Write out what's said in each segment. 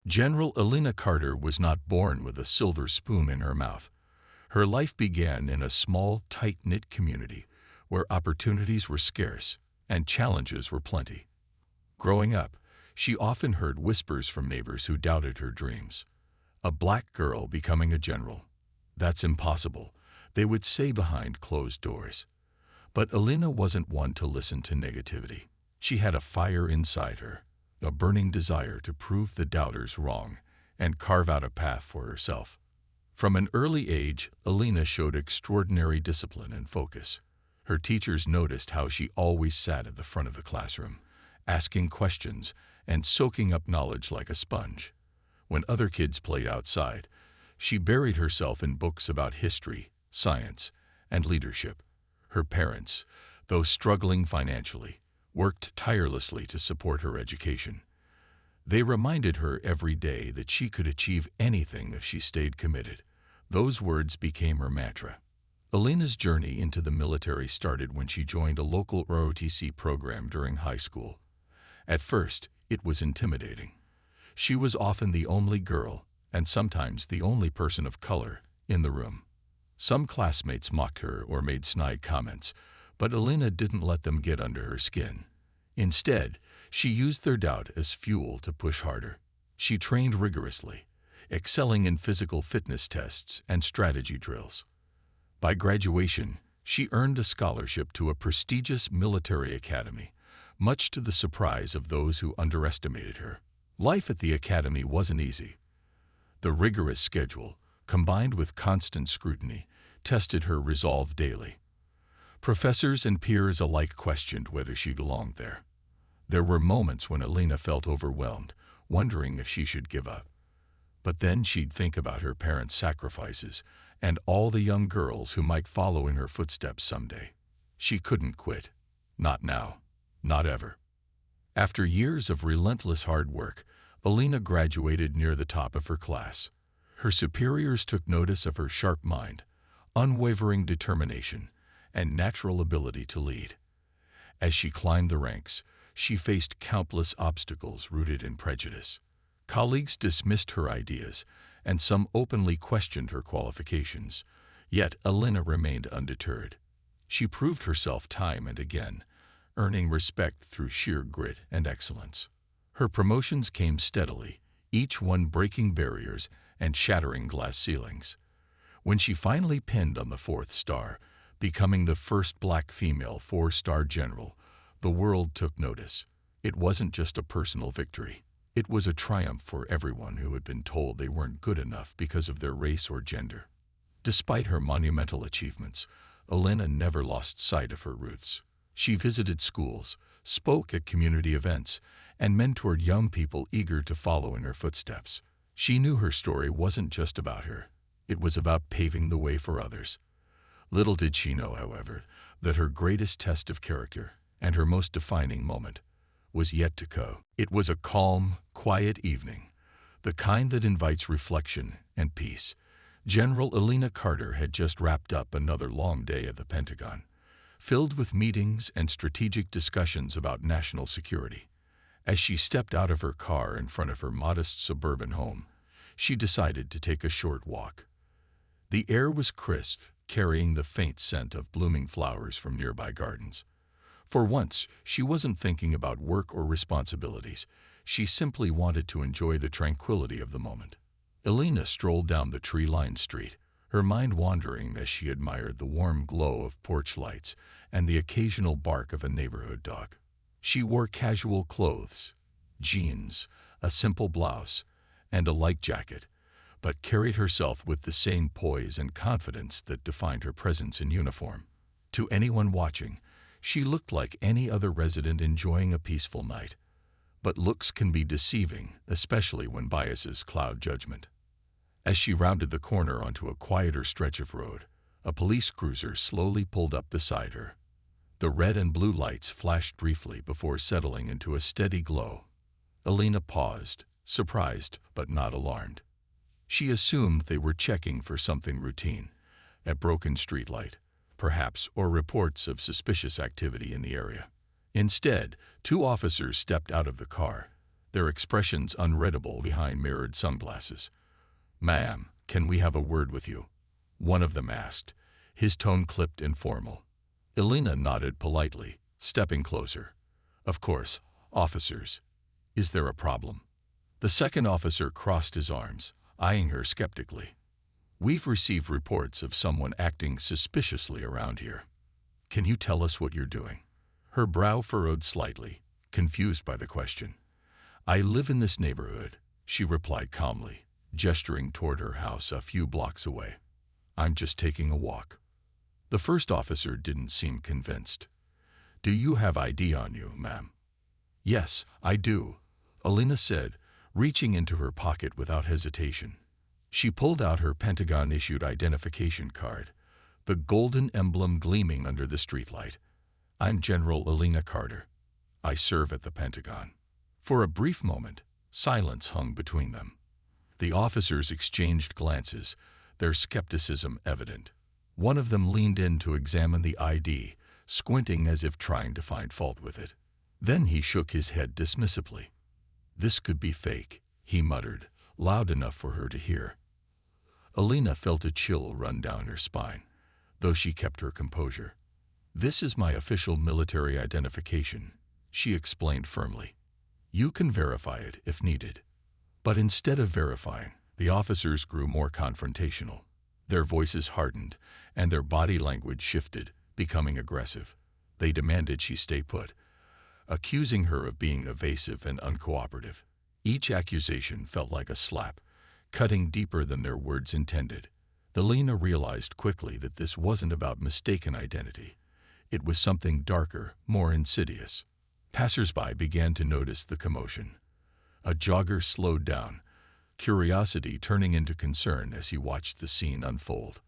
General Elena Carter was not born with a silver spoon in her mouth. Her life began in a small, tight-knit community where opportunities were scarce and challenges were plenty. Growing up, she often heard whispers from neighbors who doubted her dreams. A black girl becoming a general. That's impossible, they would say behind closed doors. But Elena wasn't one to listen to negativity. She had a fire inside her, a burning desire to prove the doubters wrong and carve out a path for herself. From an early age, Elena showed extraordinary discipline and focus. Her teachers noticed how she always sat at the front of the classroom, asking questions and soaking up knowledge like a sponge. When other kids played outside, she buried herself in books about history, science, and leadership. Her parents, though struggling financially, worked tirelessly to support her education. They reminded her every day that she could achieve anything if she stayed committed. Those words became her mantra. Elena's journey into the military started when she joined a local ROTC program during high school. At first, it was intimidating. She was often the only girl, and sometimes the only person of color, in the room. Some classmates mocked her or made snide comments, but Elena didn't let them get under her skin. Instead, she used their doubt as fuel to push harder. She trained rigorously, excelling in physical fitness tests and strategy drills. By graduation, she earned a scholarship to a prestigious military academy, much to the surprise of those who underestimated her. Life at the academy wasn't easy. The rigorous schedule, combined with constant scrutiny, tested her resolve daily. Professors and peers alike questioned whether she belonged there. There were moments when Elena felt overwhelmed, wondering if she should give up. But then she'd think about her parents' sacrifices and all the young girls who might follow in her footsteps someday. She couldn't quit. Not now. Not ever. After years of relentless hard work, Elena graduated near the top of her class. Her superiors took notice of her sharp mind, unwavering determination, and natural ability to lead. As she climbed the ranks, she faced countless obstacles rooted in prejudice. Colleagues dismissed her ideas, and some openly questioned her qualifications. Yet Elena remained undeterred. She proved herself time and again, earning respect through sheer grit and excellence. Her promotions came steadily, each one breaking barriers and shattering glass ceilings. When she finally pinned on the 4th star, becoming the first black female 4-star general, the world took notice. It wasn't just a personal victory. It was a triumph for everyone who had been told they weren't good enough because of their race or gender. Despite her monumental achievements, Elena never lost sight of her roots. She visited schools, spoke at community events, and mentored young people eager to follow in her footsteps. She knew her story wasn't just about her. It was about paving the way for others. Little did she know, however, that her greatest test of character and her most defining moment was yet to come. It was a calm, quiet evening, the kind that invites reflection and peace. General Elena Carter had just wrapped up another long day at the Pentagon, filled with meetings and strategic discussions about national security. As she stepped out of her car in front of her modest suburban home, she decided to take a short walk. The air was crisp, carrying the faint scent of blooming flowers from nearby gardens. For once, she wasn't thinking about work or responsibilities. She simply wanted to enjoy the tranquility of the moment. Elena strolled down the tree-lined street, her mind wandering as she admired the warm glow of porch lights and the occasional bark of a neighborhood dog. She wore casual clothes, jeans, a simple blouse, and a light jacket, but carried herself with the same poise and confidence that defined her presence in uniform. To anyone watching, she looked like any other resident enjoying a peaceful night. But looks can be deceiving, especially when biases cloud judgment. As she rounded the corner onto a quieter stretch of road, a police cruiser slowly pulled up beside her. The red and blue lights flashed briefly before settling into a steady glow. Elena paused, surprised but not alarmed. She assumed they were checking for something routine, a broken streetlight, perhaps, or reports of suspicious activity in the area. Instead, 2 officers stepped out of the car, their expressions unreadable behind mirrored sunglasses. "Ma'am, can we have a word with you?" one of them asked, his tone clipped and formal. Elena nodded politely, stepping closer. "Of course, officers. Is there a problem?" The second officer crossed his arms, eyeing her skeptically. "We've received reports of someone acting suspiciously around here. Can you tell us what you're doing?" Her brow furrowed slightly, confused by the question. "I live in this neighborhood," she replied calmly, gesturing toward her house a few blocks away. "I'm just taking a walk." The first officer didn't seem convinced. "Do you have ID on you, ma'am?" "Yes, I do," Elena said, reaching into her pocket without hesitation. She pulled out her Pentagon-issued identification card, the golden emblem gleaming under the streetlight. "I'm General Elena Carter. I serve at the Pentagon." For a brief moment, silence hung between them. The officers exchanged glances, their skepticism evident. One of them leaned in to examine the ID, squinting as if trying to find fault with it. Then he shook his head dismissively. "This could be fake," he muttered, loud enough for her to hear. Elena felt a chill run down her spine, though she kept her composure. "This is my official military identification," she explained firmly. "You can verify it if needed." But instead of verifying, the officers grew more confrontational. Their voices hardened, and their body language shifted, becoming aggressive. They demanded she stay put, accusing her of being evasive and uncooperative. Each accusation felt like a slap, cutting deeper than their words intended. Elena realized quickly that this wasn't about mistaken identity. It was something darker, more insidious. Passers-by began to notice the commotion. A jogger slowed down, curiosity turning into concern as he watched the scene unfold.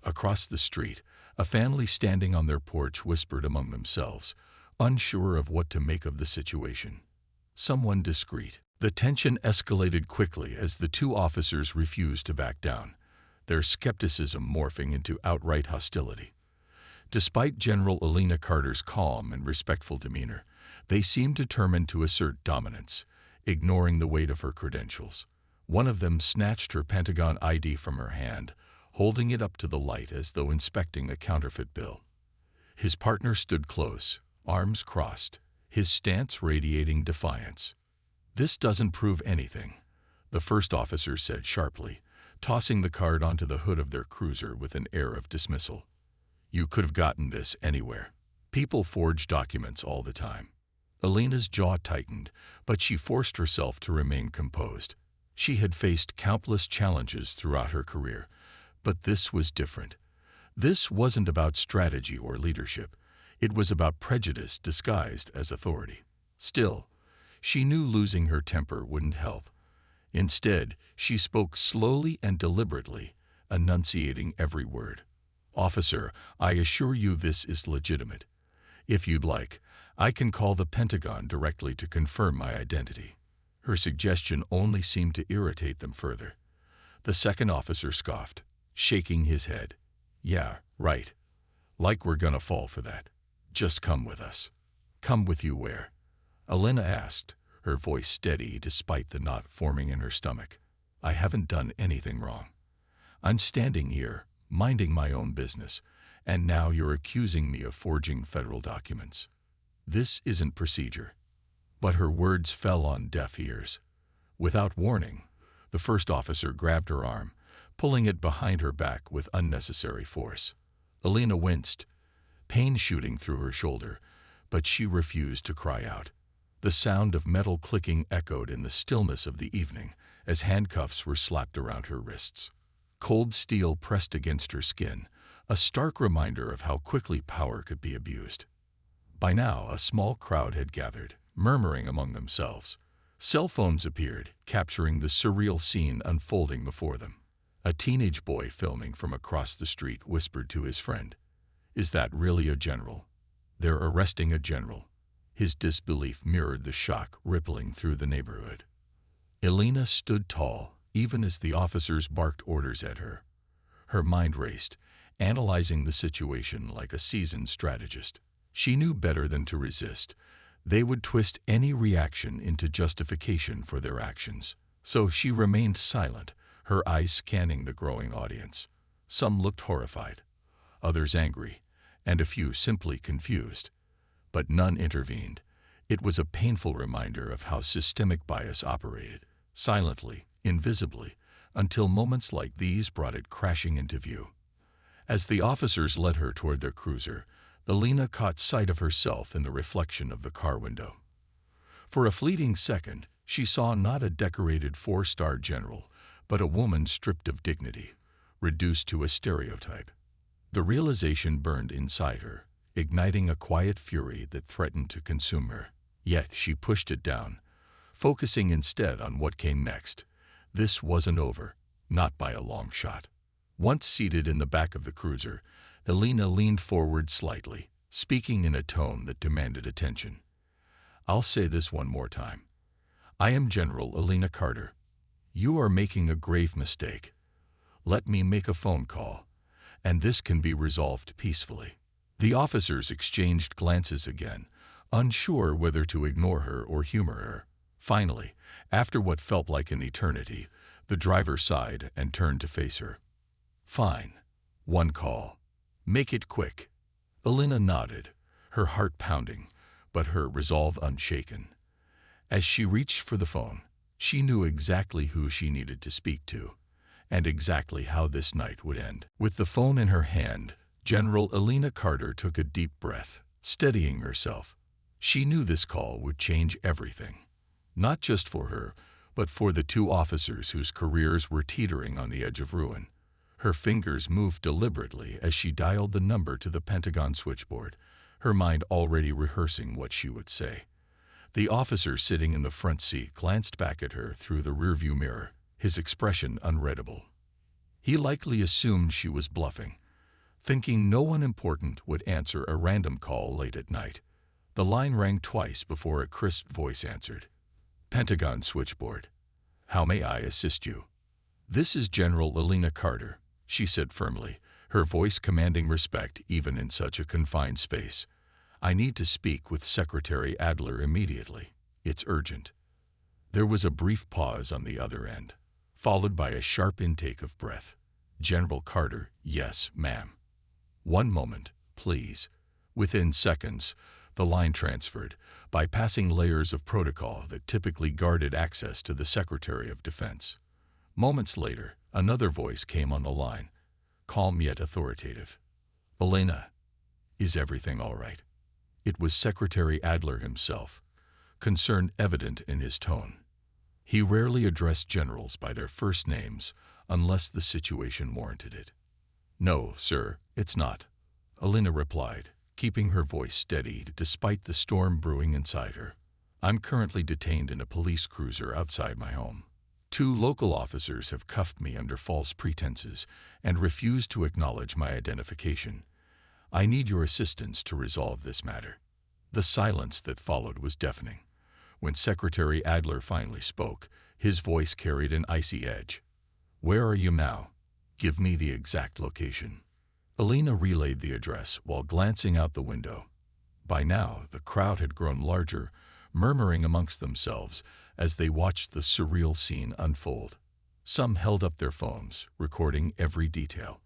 Across the street, a family standing on their porch whispered among themselves, unsure of what to make of the situation. Someone discreet. The tension escalated quickly as the two officers refused to back down, their skepticism morphing into outright hostility. Despite General Elena Carter's calm and respectful demeanor, they seemed determined to assert dominance, ignoring the weight of her credentials. One of them snatched her Pentagon ID from her hand, holding it up to the light as though inspecting a counterfeit bill. His partner stood close, arms crossed, his stance radiating defiance. "This doesn't prove anything," the first officer said sharply, tossing the card onto the hood of their cruiser with an air of dismissal. "You could have gotten this anywhere. People forge documents all the time." Elena's jaw tightened, but she forced herself to remain composed. She had faced countless challenges throughout her career, but this was different. This wasn't about strategy or leadership. It was about prejudice disguised as authority. Still, she knew losing her temper wouldn't help. Instead, she spoke slowly and deliberately, enunciating every word. "Officer, I assure you this is legitimate. If you'd like, I can call the Pentagon directly to confirm my identity." Her suggestion only seemed to irritate them further. The second officer scoffed, shaking his head. "Yeah, right. Like we're gonna fall for that. Just come with us." "Come with you where?" Elena asked, her voice steady despite the knot forming in her stomach. "I haven't done anything wrong. I'm standing here, minding my own business, and now you're accusing me of forging federal documents. This isn't procedure." But her words fell on deaf ears. Without warning, the first officer grabbed her arm, pulling it behind her back with unnecessary force. Elena winced, pain shooting through her shoulder, but she refused to cry out. The sound of metal clicking echoed in the stillness of the evening as handcuffs were slapped around her wrists. Cold steel pressed against her skin, a stark reminder of how quickly power could be abused. By now, a small crowd had gathered, murmuring among themselves. Cell phones appeared, capturing the surreal scene unfolding before them. A teenage boy filming from across the street whispered to his friend, "Is that really a general? They're arresting a general." His disbelief mirrored the shock rippling through the neighborhood. Elena stood tall, even as the officers barked orders at her. Her mind raced, analyzing the situation like a seasoned strategist. She knew better than to resist, They would twist any reaction into justification for their actions. So she remained silent, her eyes scanning the growing audience. Some looked horrified, others angry, and a few simply confused. But none intervened. It was a painful reminder of how systemic bias operated, silently, invisibly, until moments like these brought it crashing into view. As the officers led her toward their cruiser, Alina caught sight of herself in the reflection of the car window. For a fleeting second, she saw not a decorated four-star general, but a woman stripped of dignity, reduced to a stereotype. The realization burned inside her, igniting a quiet fury that threatened to consume her. Yet she pushed it down, focusing instead on what came next. This wasn't over, not by a long shot. Once seated in the back of the cruiser, Alina leaned forward slightly, speaking in a tone that demanded attention. "I'll say this one more time. I am General Alina Carter. You are making a grave mistake. Let me make a phone call, and this can be resolved peacefully." The officers exchanged glances again, unsure whether to ignore her or humor her. Finally, after what felt like an eternity, the driver sighed and turned to face her. "Fine. One call. Make it quick." Alina nodded, her heart pounding, but her resolve unshaken. As she reached for the phone, she knew exactly who she needed to speak to, and exactly how this night would end. With the phone in her hand, General Alina Carter took a deep breath, steadying herself. She knew this call would change everything, not just for her, but for the two officers whose careers were teetering on the edge of ruin. Her fingers moved deliberately as she dialed the number to the Pentagon switchboard, her mind already rehearsing what she would say. The officer sitting in the front seat glanced back at her through the rearview mirror, his expression unreadable. He likely assumed she was bluffing, thinking no one important would answer a random call late at night. The line rang twice before a crisp voice answered. "Pentagon switchboard. How may I assist you?" "This is General Alina Carter," she said firmly, her voice commanding respect even in such a confined space. "I need to speak with Secretary Adler immediately. It's urgent." There was a brief pause on the other end, followed by a sharp intake of breath. "General Carter, yes, ma'am." "One moment, please." Within seconds, the line transferred, bypassing layers of protocol that typically guarded access to the Secretary of Defense. Moments later, another voice came on the line, calm yet authoritative. "Alina, is everything all right?" It was Secretary Adler himself, concern evident in his tone. He rarely addressed generals by their first names unless the situation warranted it. "No, sir, it's not," Alina replied, keeping her voice steady despite the storm brewing inside her. "I'm currently detained in a police cruiser outside my home. 2 local officers have cuffed me under false pretenses and refused to acknowledge my identification. I need your assistance to resolve this matter." The silence that followed was deafening. When Secretary Adler finally spoke, his voice carried an icy edge. "Where are you now? Give me the exact location." Alina relayed the address while glancing out the window. By now, the crowd had grown larger, murmuring amongst themselves as they watched the surreal scene unfold. Some held up their phones, recording every detail.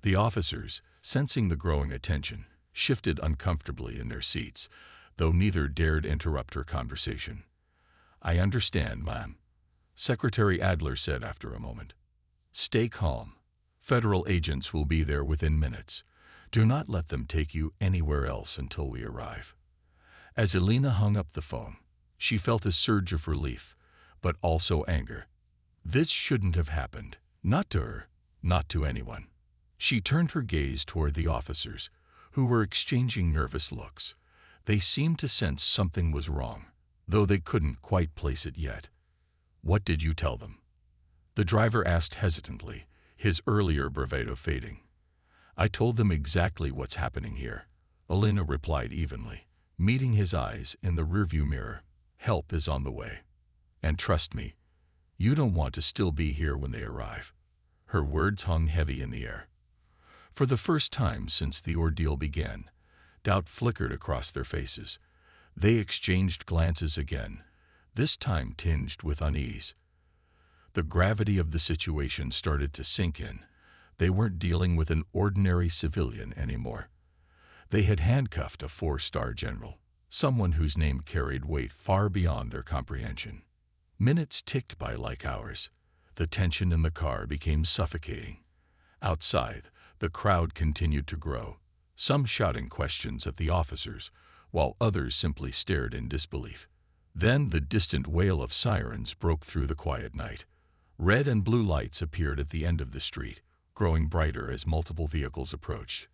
The officers, sensing the growing attention, shifted uncomfortably in their seats, though neither dared interrupt her conversation. "I understand, ma'am," Secretary Adler said after a moment. "Stay calm. Federal agents will be there within minutes. Do not let them take you anywhere else until we arrive." As Alina hung up the phone, she felt a surge of relief, but also anger. This shouldn't have happened. Not to her, not to anyone. She turned her gaze toward the officers, who were exchanging nervous looks. They seemed to sense something was wrong, though they couldn't quite place it yet. "What did you tell them?" The driver asked hesitantly, his earlier bravado fading. "I told them exactly what's happening here," Alina replied evenly, meeting his eyes in the rearview mirror. "Help is on the way. And trust me, you don't want to still be here when they arrive." Her words hung heavy in the air. For the first time since the ordeal began, doubt flickered across their faces. They exchanged glances again, this time tinged with unease. The gravity of the situation started to sink in. They weren't dealing with an ordinary civilian anymore. They had handcuffed a 4-star general, someone whose name carried weight far beyond their comprehension. Minutes ticked by like hours. The tension in the car became suffocating. Outside, the crowd continued to grow, some shouting questions at the officers, while others simply stared in disbelief. Then the distant wail of sirens broke through the quiet night. Red and blue lights appeared at the end of the street, growing brighter as multiple vehicles approached.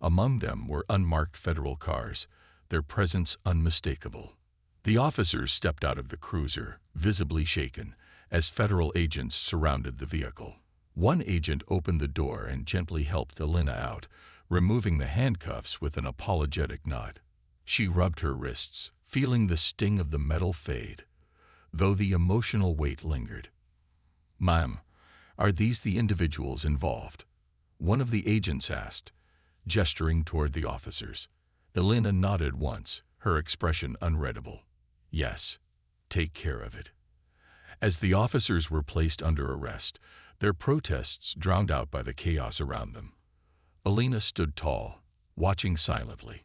Among them were unmarked federal cars, their presence unmistakable. The officers stepped out of the cruiser, visibly shaken, as federal agents surrounded the vehicle. One agent opened the door and gently helped Elena out, removing the handcuffs with an apologetic nod. She rubbed her wrists, feeling the sting of the metal fade, though the emotional weight lingered. "Ma'am, are these the individuals involved?" one of the agents asked, gesturing toward the officers. Elena nodded once, her expression unreadable. "Yes, take care of it." As the officers were placed under arrest, their protests drowned out by the chaos around them. Elena stood tall, watching silently.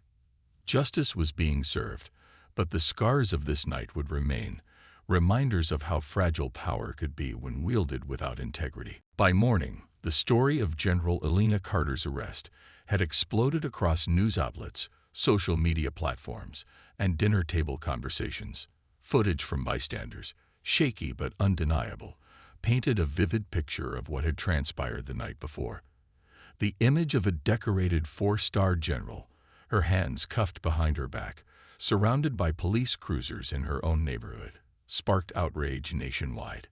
Justice was being served, but the scars of this night would remain, reminders of how fragile power could be when wielded without integrity. By morning, the story of General Elena Carter's arrest had exploded across news outlets, social media platforms, and dinner table conversations. Footage from bystanders, shaky but undeniable, painted a vivid picture of what had transpired the night before. The image of a decorated 4-star general, her hands cuffed behind her back, surrounded by police cruisers in her own neighborhood, sparked outrage nationwide.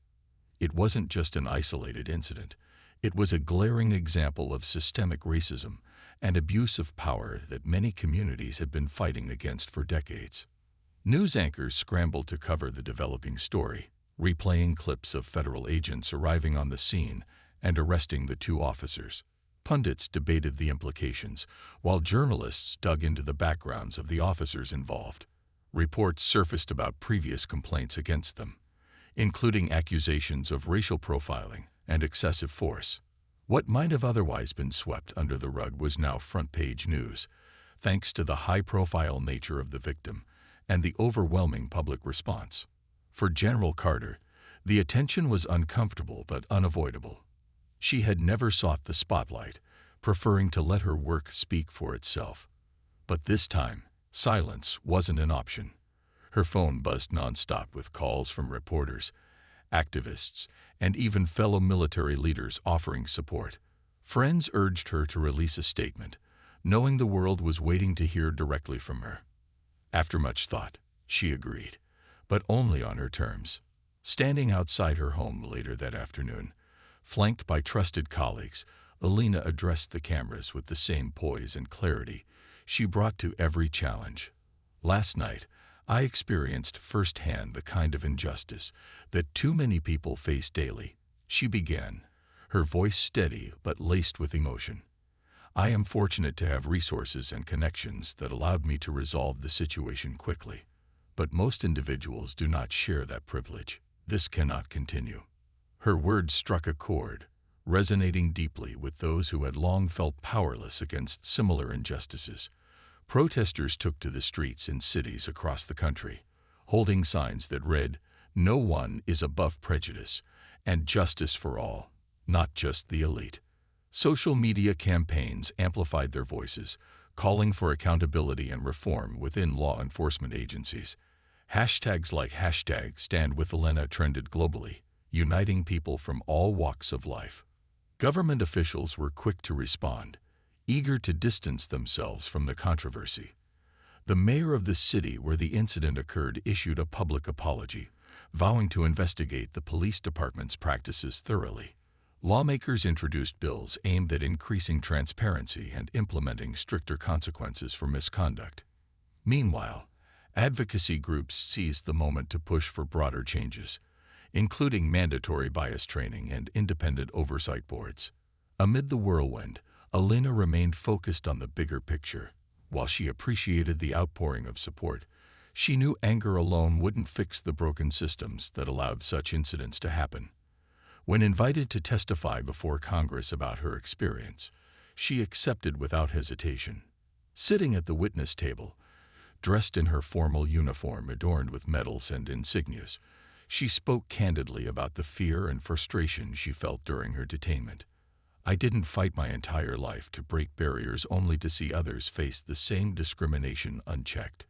It wasn't just an isolated incident. It was a glaring example of systemic racism and abuse of power that many communities had been fighting against for decades. News anchors scrambled to cover the developing story, replaying clips of federal agents arriving on the scene and arresting the 2 officers. Pundits debated the implications, while journalists dug into the backgrounds of the officers involved. Reports surfaced about previous complaints against them, including accusations of racial profiling and excessive force. What might have otherwise been swept under the rug was now front-page news, thanks to the high-profile nature of the victim and the overwhelming public response. For General Carter, the attention was uncomfortable but unavoidable. She had never sought the spotlight, preferring to let her work speak for itself. But this time, silence wasn't an option. Her phone buzzed nonstop with calls from reporters, activists, and even fellow military leaders offering support. Friends urged her to release a statement, knowing the world was waiting to hear directly from her. After much thought, she agreed, but only on her terms. Standing outside her home later that afternoon, flanked by trusted colleagues, Elena addressed the cameras with the same poise and clarity she brought to every challenge. "Last night, I experienced firsthand the kind of injustice that too many people face daily," she began, her voice steady but laced with emotion. "I am fortunate to have resources and connections that allowed me to resolve the situation quickly. But most individuals do not share that privilege. This cannot continue." Her words struck a chord, resonating deeply with those who had long felt powerless against similar injustices. Protesters took to the streets in cities across the country, holding signs that read, "No one is above prejudice," and "Justice for all, not just the elite." Social media campaigns amplified their voices, calling for accountability and reform within law enforcement agencies. Hashtags like #StandWithElena trended globally, uniting people from all walks of life. Government officials were quick to respond, eager to distance themselves from the controversy. The mayor of the city where the incident occurred issued a public apology, vowing to investigate the police department's practices thoroughly. Lawmakers introduced bills aimed at increasing transparency and implementing stricter consequences for misconduct. Meanwhile, advocacy groups seized the moment to push for broader changes, including mandatory bias training and independent oversight boards. Amid the whirlwind, Elena remained focused on the bigger picture. While she appreciated the outpouring of support, She knew anger alone wouldn't fix the broken systems that allowed such incidents to happen. When invited to testify before Congress about her experience, she accepted without hesitation. Sitting at the witness table, dressed in her formal uniform adorned with medals and insignias, she spoke candidly about the fear and frustration she felt during her detainment. "I didn't fight my entire life to break barriers only to see others face the same discrimination unchecked,"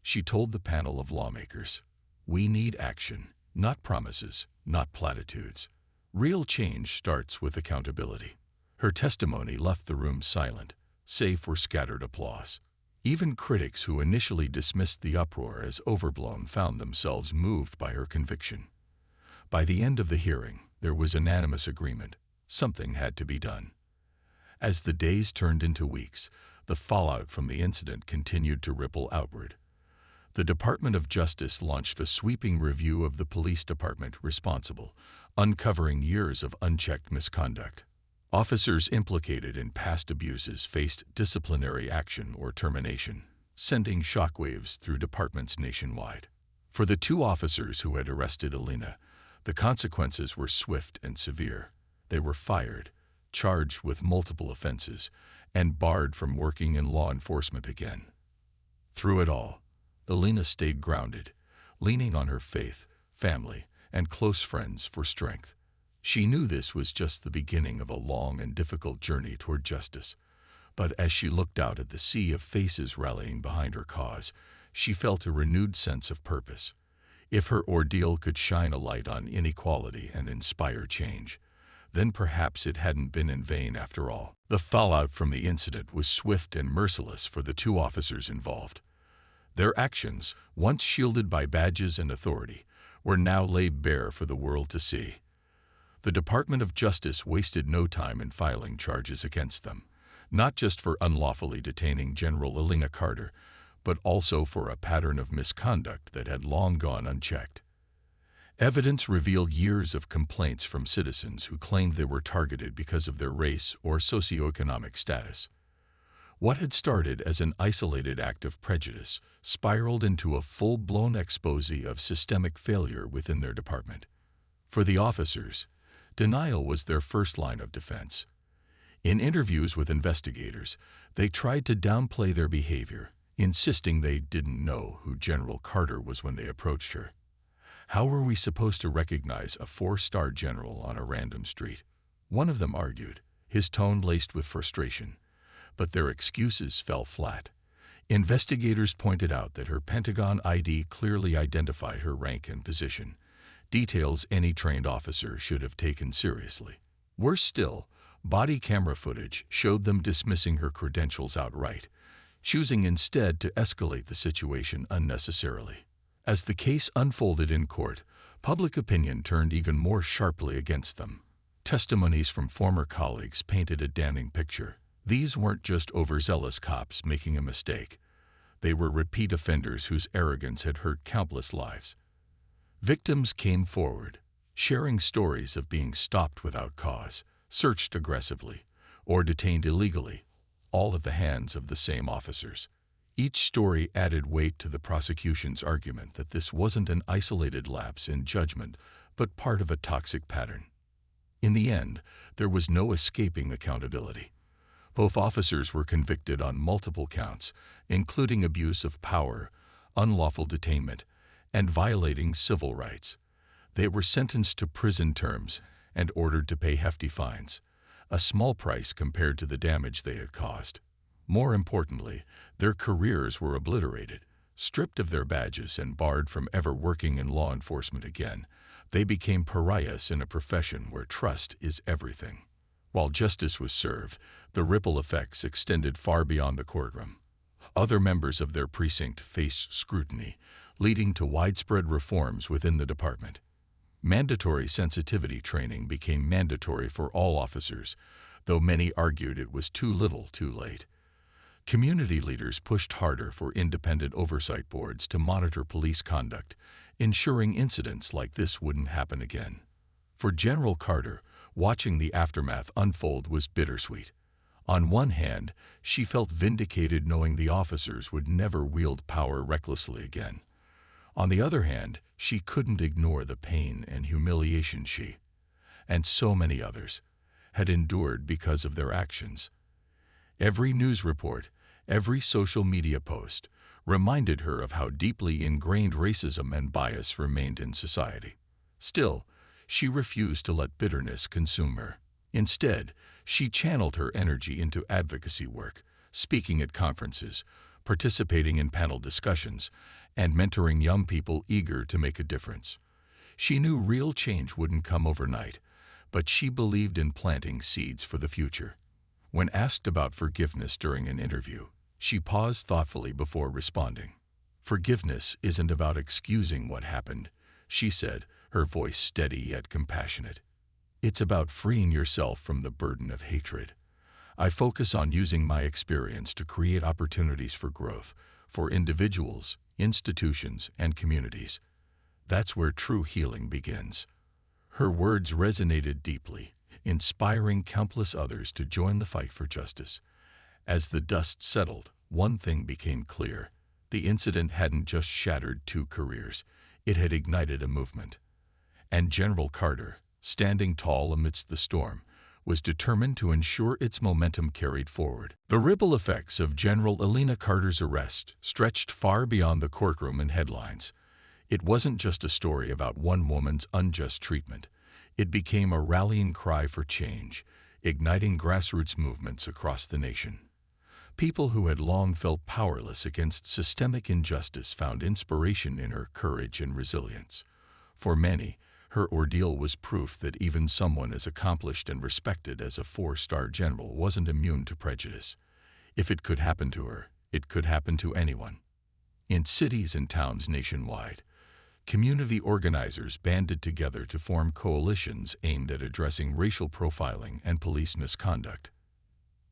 she told the panel of lawmakers. "We need action, not promises, not platitudes. Real change starts with accountability." Her testimony left the room silent, save for scattered applause. Even critics who initially dismissed the uproar as overblown found themselves moved by her conviction. By the end of the hearing, there was unanimous agreement. Something had to be done. As the days turned into weeks, the fallout from the incident continued to ripple outward. The Department of Justice launched a sweeping review of the police department responsible, uncovering years of unchecked misconduct. Officers implicated in past abuses faced disciplinary action or termination, sending shockwaves through departments nationwide. For the 2 officers who had arrested Alina, the consequences were swift and severe. They were fired, charged with multiple offenses, and barred from working in law enforcement again. Through it all, Alina stayed grounded, leaning on her faith, family, and close friends for strength. She knew this was just the beginning of a long and difficult journey toward justice. But as she looked out at the sea of faces rallying behind her cause, she felt a renewed sense of purpose. If her ordeal could shine a light on inequality and inspire change, then perhaps it hadn't been in vain after all. The fallout from the incident was swift and merciless for the 2 officers involved. Their actions, once shielded by badges and authority, were now laid bare for the world to see. The Department of Justice wasted no time in filing charges against them, not just for unlawfully detaining General Alina Carter, but also for a pattern of misconduct that had long gone unchecked. Evidence revealed years of complaints from citizens who claimed they were targeted because of their race or socioeconomic status. What had started as an isolated act of prejudice spiraled into a full-blown exposé of systemic failure within their department. For the officers, denial was their first line of defense. In interviews with investigators, they tried to downplay their behavior, insisting they didn't know who General Carter was when they approached her. How were we supposed to recognize a 4-star general on a random street? One of them argued, his tone laced with frustration. But their excuses fell flat. Investigators pointed out that her Pentagon ID clearly identified her rank and position, details any trained officer should have taken seriously. Worse still, body camera footage showed them dismissing her credentials outright, choosing instead to escalate the situation unnecessarily. As the case unfolded in court, public opinion turned even more sharply against them. Testimonies from former colleagues painted a damning picture. These weren't just overzealous cops making a mistake. They were repeat offenders whose arrogance had hurt countless lives. Victims came forward, sharing stories of being stopped without cause, searched aggressively, or detained illegally, all at the hands of the same officers. Each story added weight to the prosecution's argument that this wasn't an isolated lapse in judgment, but part of a toxic pattern. In the end, there was no escaping accountability. Both officers were convicted on multiple counts, including abuse of power, unlawful detainment, and violating civil rights. They were sentenced to prison terms and ordered to pay hefty fines, a small price compared to the damage they had caused. More importantly, their careers were obliterated. Stripped of their badges and barred from ever working in law enforcement again, they became pariahs in a profession where trust is everything. While justice was served, the ripple effects extended far beyond the courtroom. Other members of their precinct faced scrutiny, leading to widespread reforms within the department. Mandatory sensitivity training became mandatory for all officers, though many argued it was too little too late. Community leaders pushed harder for independent oversight boards to monitor police conduct, ensuring incidents like this wouldn't happen again. For General Carter, watching the aftermath unfold was bittersweet. On one hand, she felt vindicated knowing the officers would never wield power recklessly again. On the other hand, she couldn't ignore the pain and humiliation she, and so many others, had endured because of their actions. Every news report, every social media post, reminded her of how deeply ingrained racism and bias remained in society. Still, she refused to let bitterness consume her. Instead, she channeled her energy into advocacy work, speaking at conferences, participating in panel discussions, and mentoring young people eager to make a difference. She knew real change wouldn't come overnight, but she believed in planting seeds for the future. When asked about forgiveness during an interview, she paused thoughtfully before responding. "Forgiveness isn't about excusing what happened," she said, her voice steady yet compassionate. "It's about freeing yourself from the burden of hatred. I focus on using my experience to create opportunities for growth, for individuals, institutions, and communities. That's where true healing begins." Her words resonated deeply, inspiring countless others to join the fight for justice. As the dust settled, one thing became clear. The incident hadn't just shattered two careers, it had ignited a movement. And General Carter, standing tall amidst the storm, was determined to ensure its momentum carried forward. The ripple effects of General Elena Carter's arrest stretched far beyond the courtroom and headlines. It wasn't just a story about one woman's unjust treatment. It became a rallying cry for change, igniting grassroots movements across the nation. People who had long felt powerless against systemic injustice found inspiration in her courage and resilience. For many, her ordeal was proof that even someone as accomplished and respected as a four-star general wasn't immune to prejudice. If it could happen to her, it could happen to anyone. In cities and towns nationwide, community organizers banded together to form coalitions aimed at addressing racial profiling and police misconduct.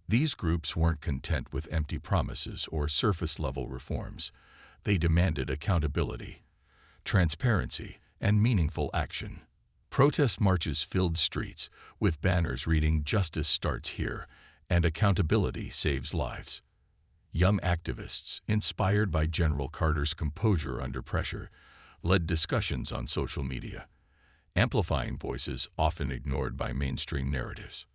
These groups weren't content with empty promises or surface-level reforms. They demanded accountability, transparency, and meaningful action. Protest marches filled streets, with banners reading "Justice starts here" and "Accountability saves lives." Young activists, inspired by General Carter's composure under pressure, led discussions on social media, amplifying voices often ignored by mainstream narratives.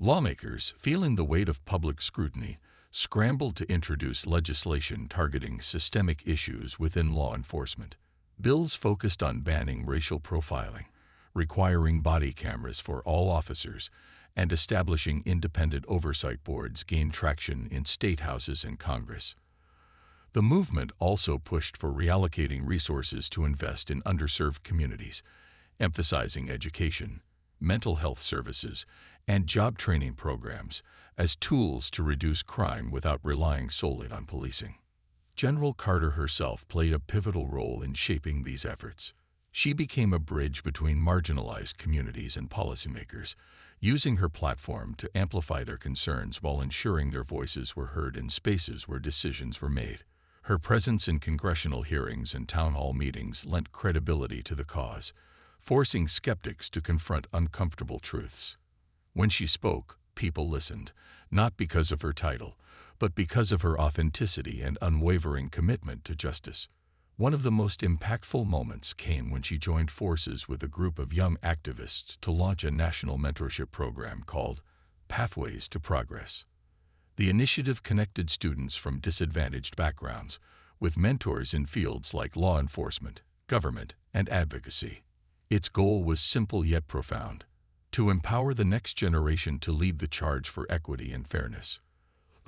Lawmakers, feeling the weight of public scrutiny, scrambled to introduce legislation targeting systemic issues within law enforcement. Bills focused on banning racial profiling, requiring body cameras for all officers, and establishing independent oversight boards gained traction in state houses and Congress. The movement also pushed for reallocating resources to invest in underserved communities, emphasizing education, mental health services, and job training programs as tools to reduce crime without relying solely on policing. General Carter herself played a pivotal role in shaping these efforts. She became a bridge between marginalized communities and policymakers, using her platform to amplify their concerns while ensuring their voices were heard in spaces where decisions were made. Her presence in congressional hearings and town hall meetings lent credibility to the cause, forcing skeptics to confront uncomfortable truths. When she spoke, people listened, not because of her title, but because of her authenticity and unwavering commitment to justice. One of the most impactful moments came when she joined forces with a group of young activists to launch a national mentorship program called Pathways to Progress. The initiative connected students from disadvantaged backgrounds with mentors in fields like law enforcement, government, and advocacy. Its goal was simple yet profound: to empower the next generation to lead the charge for equity and fairness.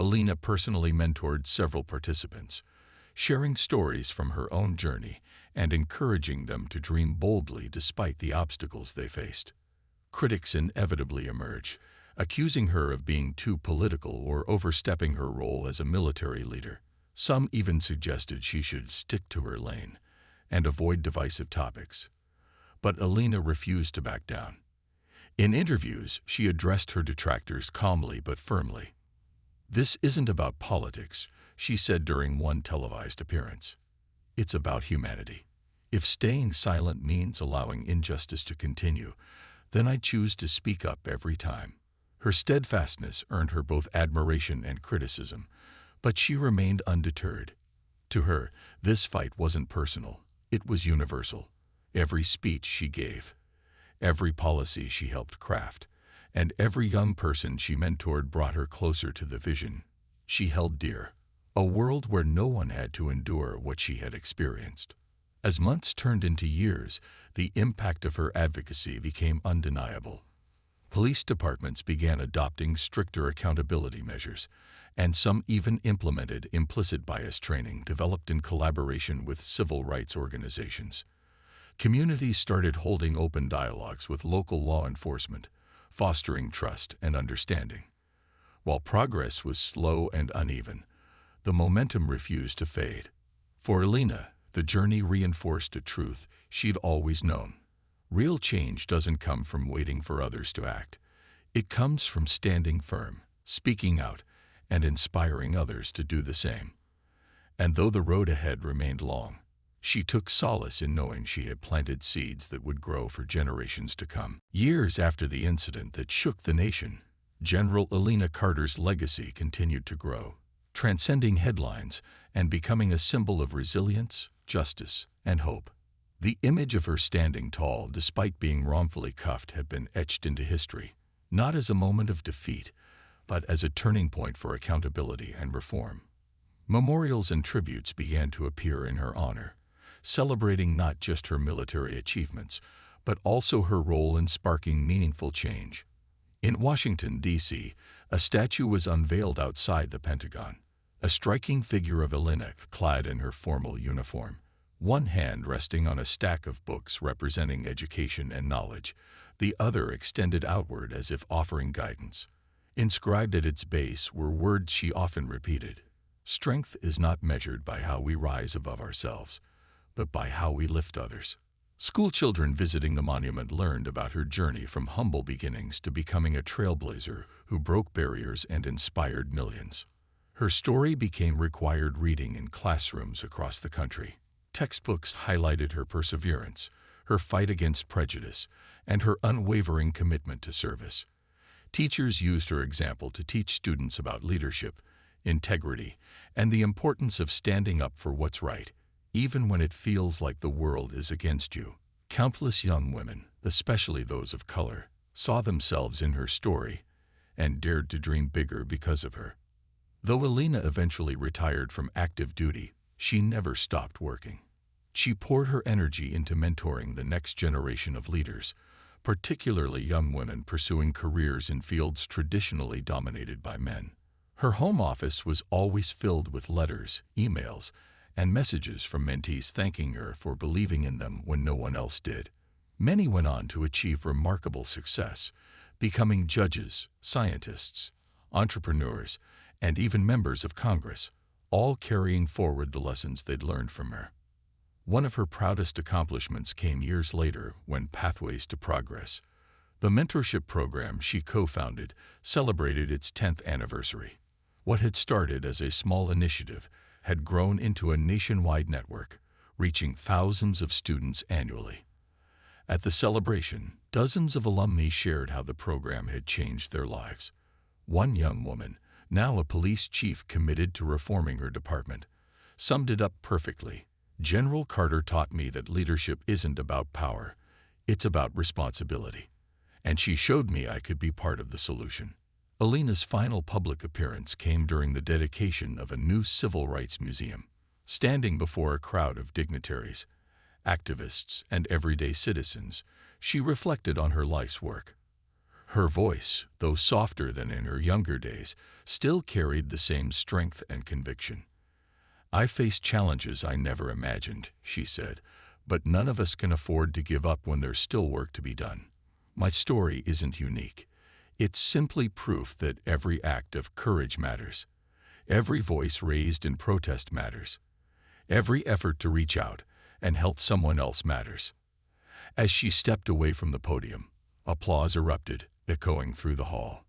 Elena personally mentored several participants, sharing stories from her own journey and encouraging them to dream boldly despite the obstacles they faced. Critics inevitably emerged, accusing her of being too political or overstepping her role as a military leader. Some even suggested she should stick to her lane and avoid divisive topics. But Elena refused to back down. In interviews, she addressed her detractors calmly but firmly. "This isn't about politics," she said during one televised appearance. "It's about humanity. If staying silent means allowing injustice to continue, then I choose to speak up every time." Her steadfastness earned her both admiration and criticism, but she remained undeterred. To her, this fight wasn't personal. It was universal. Every speech she gave, every policy she helped craft, and every young person she mentored brought her closer to the vision she held dear, a world where no one had to endure what she had experienced. As months turned into years, the impact of her advocacy became undeniable. Police departments began adopting stricter accountability measures, and some even implemented implicit bias training developed in collaboration with civil rights organizations. Communities started holding open dialogues with local law enforcement, fostering trust and understanding. While progress was slow and uneven, the momentum refused to fade. For Alina, the journey reinforced a truth she'd always known. Real change doesn't come from waiting for others to act. It comes from standing firm, speaking out, and inspiring others to do the same. And though the road ahead remained long, she took solace in knowing she had planted seeds that would grow for generations to come. Years after the incident that shook the nation, General Alina Carter's legacy continued to grow, transcending headlines and becoming a symbol of resilience, justice, and hope. The image of her standing tall despite being wrongfully cuffed had been etched into history, not as a moment of defeat, but as a turning point for accountability and reform. Memorials and tributes began to appear in her honor, celebrating not just her military achievements, but also her role in sparking meaningful change. In Washington, D.C., a statue was unveiled outside the Pentagon, a striking figure of Alina clad in her formal uniform, one hand resting on a stack of books representing education and knowledge, the other extended outward as if offering guidance. Inscribed at its base were words she often repeated: "Strength is not measured by how we rise above ourselves, but by how we lift others." Schoolchildren visiting the monument learned about her journey from humble beginnings to becoming a trailblazer who broke barriers and inspired millions. Her story became required reading in classrooms across the country. Textbooks highlighted her perseverance, her fight against prejudice, and her unwavering commitment to service. Teachers used her example to teach students about leadership, integrity, and the importance of standing up for what's right, even when it feels like the world is against you. Countless young women, especially those of color, saw themselves in her story and dared to dream bigger because of her. Though Alina eventually retired from active duty, she never stopped working. She poured her energy into mentoring the next generation of leaders, particularly young women pursuing careers in fields traditionally dominated by men. Her home office was always filled with letters, emails, and messages from mentees thanking her for believing in them when no one else did. Many went on to achieve remarkable success, becoming judges, scientists, entrepreneurs, and even members of Congress, all carrying forward the lessons they'd learned from her. One of her proudest accomplishments came years later when Pathways to Progress, the mentorship program she co-founded, celebrated its 10th anniversary. What had started as a small initiative had grown into a nationwide network, reaching thousands of students annually. At the celebration, dozens of alumni shared how the program had changed their lives. One young woman, now a police chief committed to reforming her department, summed it up perfectly. "General Carter taught me that leadership isn't about power, it's about responsibility. And she showed me I could be part of the solution." Alina's final public appearance came during the dedication of a new civil rights museum. Standing before a crowd of dignitaries, activists, and everyday citizens, she reflected on her life's work. Her voice, though softer than in her younger days, still carried the same strength and conviction. "I faced challenges I never imagined," she said, "but none of us can afford to give up when there's still work to be done. My story isn't unique. It's simply proof that every act of courage matters. Every voice raised in protest matters. Every effort to reach out and help someone else matters." As she stepped away from the podium, applause erupted, echoing through the hall.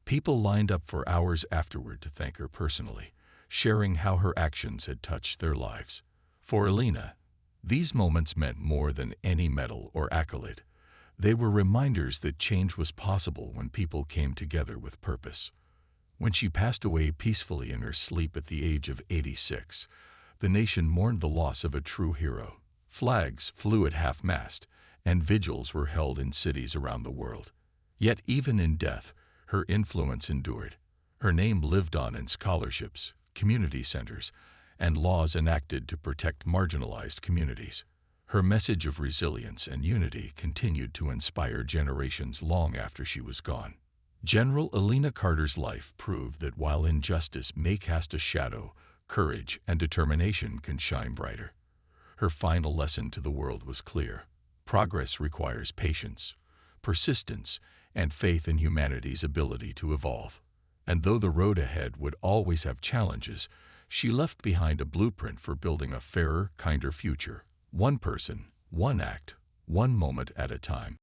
People lined up for hours afterward to thank her personally, sharing how her actions had touched their lives. For Alina, these moments meant more than any medal or accolade. They were reminders that change was possible when people came together with purpose. When she passed away peacefully in her sleep at the age of 86, the nation mourned the loss of a true hero. Flags flew at half-mast, and vigils were held in cities around the world. Yet even in death, her influence endured. Her name lived on in scholarships, community centers, and laws enacted to protect marginalized communities. Her message of resilience and unity continued to inspire generations long after she was gone. General Elena Carter's life proved that while injustice may cast a shadow, courage and determination can shine brighter. Her final lesson to the world was clear. Progress requires patience, persistence, and faith in humanity's ability to evolve. And though the road ahead would always have challenges, she left behind a blueprint for building a fairer, kinder future. One person, one act, one moment at a time.